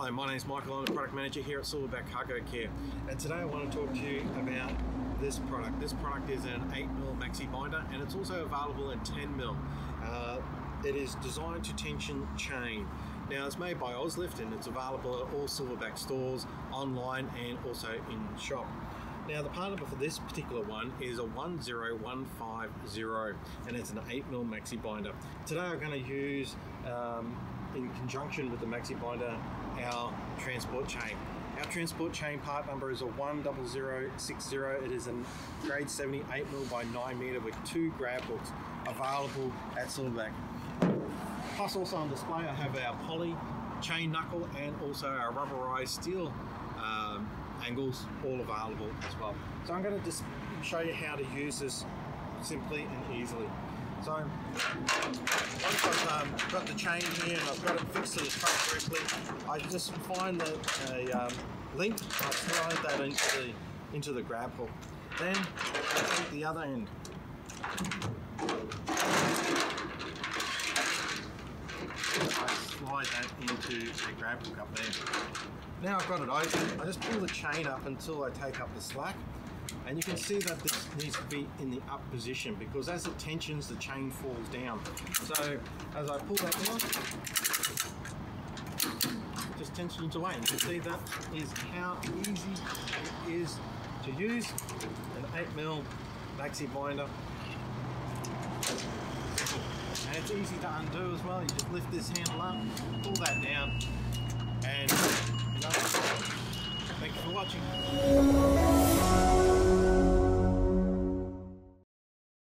Hello, my name is Michael. I'm the product manager here at Silverback Cargo Care, and today I want to talk to you about this product. This product is an 8mm Maxibinder, and it's also available in 10mm. It is designed to tension chain. Now, it's made by Austlift, and it's available at all Silverback stores, online, and also in shop. Now, the part number for this particular one is a 10150, and it's an 8mm Maxibinder. Today I'm going to use, in conjunction with the Maxibinder, our transport chain. Our transport chain part number is a 10060. It is a grade 70 8mm by 9mm with 2 grab hooks available at Silverback. Plus, also on display, I have our poly chain knuckle and also our rubberized steel angles, all available as well. So I'm going to just show you how to use this simply and easily. So once I've got the chain here and I've got it fixed to the truck correctly, I just find a link, I slide that into the grab hook. Then I take the other end. I slide that into the grab hook up there. Now I've got it open, I just pull the chain up until I take up the slack. And you can see that this needs to be in the up position, because as it tensions, the chain falls down. So as I pull that down, it just tensions away. And you can see that is how easy it is to use an 8mm Maxibinder. And it's easy to undo as well. You just lift this handle up, pull that down, and thank you for watching.